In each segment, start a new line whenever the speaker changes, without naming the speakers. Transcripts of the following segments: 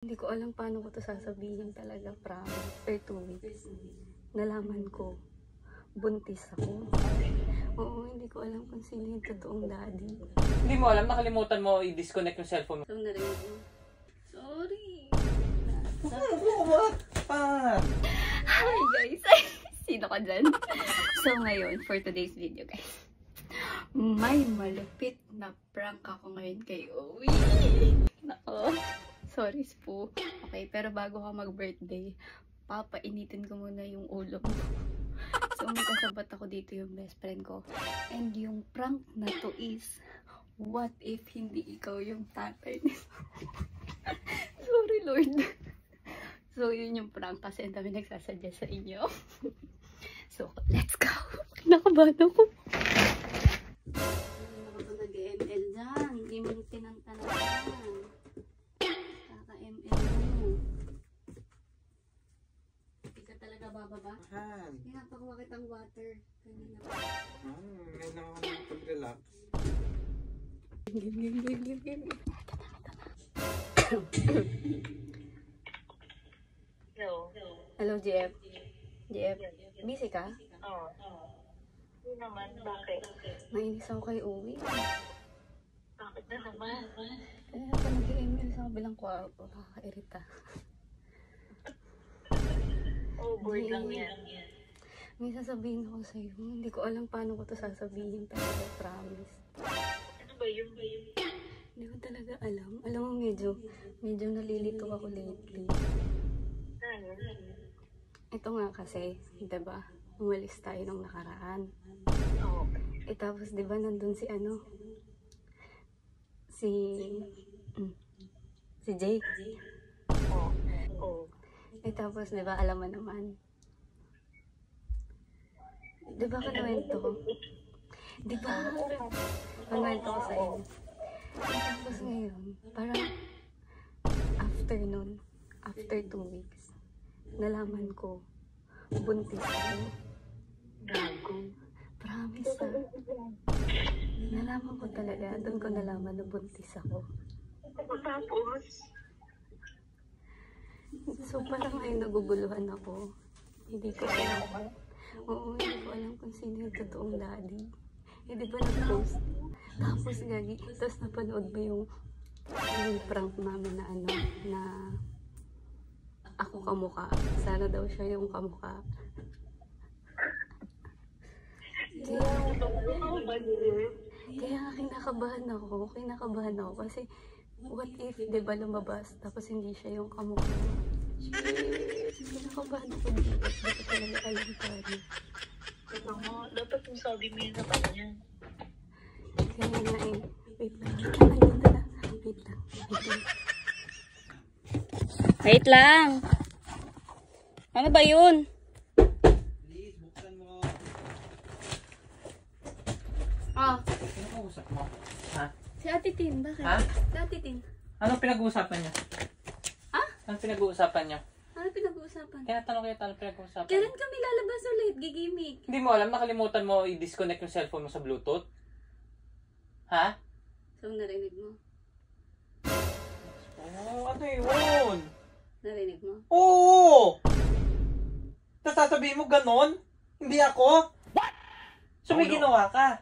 Hindi ko alam paano ko to sasabihin talaga, promise. After 2 weeks, nalaman ko, buntis ako. Oo, hindi ko alam kung sino yung totoong daddy.
Hindi mo alam, nakalimutan mo i-disconnect yung cellphone mo.
So, narinig mo. Sorry.
What?
Hi guys! Sino ka dyan? So ngayon, for today's video guys, may malupit na prank ako ngayon kay Owie. Nako. Sorry po. Okay, pero bago ka mag-birthday, papainitin ko muna yung ulo mo. So may kasabat ako dito yung best friend ko. And yung prank na to is, what if hindi ikaw yung tatay nito? Sorry Lord. So yun yung prank kasi ang dami nagsasadya sa inyo. So let's go. Nakabahan ako. Hindi ako nag-ML dyan. Hindi mo tinantanan. Kaka-ML mo. Hindi ka talaga bababa? Pinapakuha kitang water. Kanina pa.
Ngayon lang ako nakapag-relax.
Game. Hello, Jeff. Jeff, busy ka?
Oo. Hindi naman, bakit?
Mainis ako kay Owie.
Bakit na naman?
Kaya ako nag-email sa kabilang kwarto. Nakakairita.
Bored lang yan.
May sasabihin ako sa'yo. Hindi ko alam paano ko to sasabihin talaga, promise.
Ano ba yun?
Hindi ko talaga alam. Alam mo, medyo nalilito ako lately.
Ano?
Ito nga kasi, diba, umalis tayo nung nakaraan.
Oo.
Tapos diba, nandun si si Jay.
Oo.
Tapos diba, alam mo naman. Diba, kanuwento ko? Diba, kanuwento ko sa'yo. Tapos ngayon, parang after 2 weeks, nalaman ko, buntis ako.
Gago.
Promise ha. Nalaman ko talaga. Doon ko nalaman na buntis ako.
Tapos?
So parang ngayon naguguluhan ako. Hindi ko alam. Oo, hindi ko alam kung sino yung totoong daddy. Di ba nag-post? Tapos gagi. Tapos napanood ba yung prank namin na na ako kamukha. Sana daw siya yung kamukha. Kaya nga kinakabahan ako kasi what if, di ba lumabas tapos hindi siya yung kamukha. Kinakabahan ako dito. Hindi ko talaga alam paano.
Ito mo, dapat yung sabi mo yun sa kanya.
Kaya nga wait lang. Andito na. Wait lang. Ano ba yun?
Please, buksan mo. Sino kausap mo? Ha?
Si Ate Tin, bakit?
Ha?
Si Ate Tin.
Anong pinag-uusapan niyo?
Ha?
Anong pinag-uusapan niyo?
Ano pinag-uusapan?
Kaya tanong kayo anong pinag-uusapan niyo?
Kailan kami lalabas ulit? Gigimik.
Hindi mo alam, nakalimutan mo i-disconnect yung cellphone mo sa Bluetooth? Ha?
So, narinig mo?
Ano yun?
Narinig mo?
Oo! Tapos sasabihin mo ganon? Hindi ako? What? So may ginawa ka?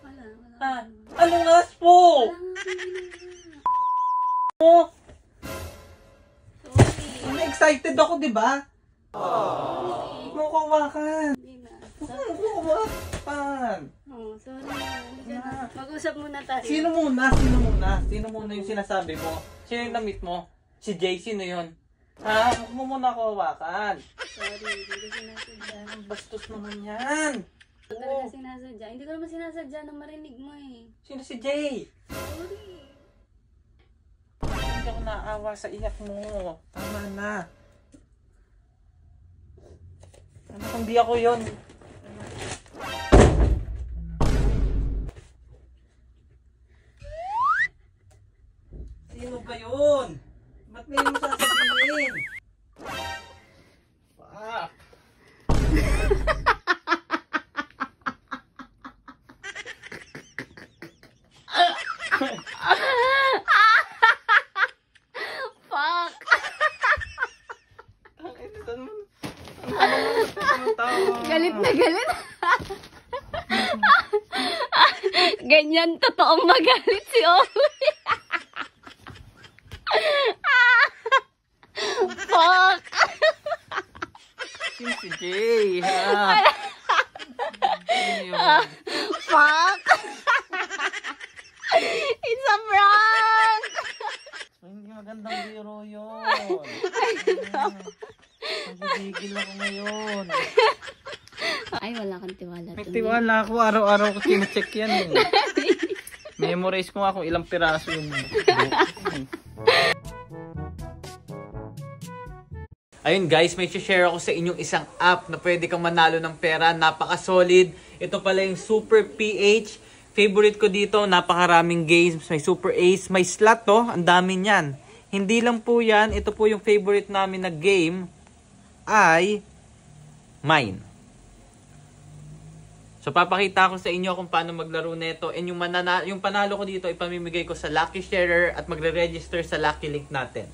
Wala.
Ha? Anong aspo?
Wala nga akong ginawa.
Oh,
Sorry.
excited ako, di ba? Huwag mo kawakan.
Hindi na.
Huwag mo kawakan.
Oh, sorry na. Hindi ka na. Mag-usap muna tayo.
Sino muna? Sino muna yung sinasabi mo? Sino yung na-meet mo? Si Jay, sino yun? Ha? Huwag mo muna kawakan.
Sorry, hindi ko sinasadya.
Ang bastos naman yan.
Hindi ko talaga sinasadya. Hindi ko naman sinasadya na marinig mo eh.
Sino si Jay?
Sorry.
Hindi ako naawa sa iyak mo. Tama na. Ano kung di ako yun? Sino ba yun? Ba't may mo sasabihin? Fuck!
Fuck! Galit na galit. Ganyan, totoong magalit si Owi. Fuck!
Si Jay, ha? Ano yun?
Fuck! It's a prank!
Hindi magandang biro yun. Magigigil ako ngayon.
Ay, wala kang tiwala.
May tiwala ako. Araw-araw ko tine-check yan eh. Memorize ko nga kung ilang piraso yung Ayun guys, may share ako sa inyong isang app na pwede kang manalo ng pera. Napaka-solid. Ito pala yung Super PH. Favorite ko dito, napakaraming games. May Super Ace, may slot to. Ang dami niyan. Hindi lang po yan. Ito po yung favorite namin na game ay Mine. So papakita ko sa inyo kung paano maglaro nito. And yung panalo ko dito, ipamimigay ko sa Lucky Sharer at magre-register sa Lucky Link natin.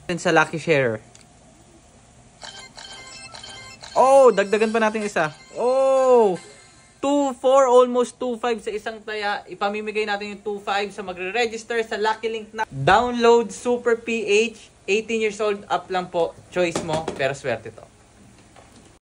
Sa Lucky Sharer. Oh, dagdagan pa natin isa. Oh, 2-4, almost 2-5 sa isang taya. Ipamimigay natin yung 2-5 sa magre-register sa Lucky Link na. Download Super PH. 18 years old up lang po. Choice mo, pero swerte to.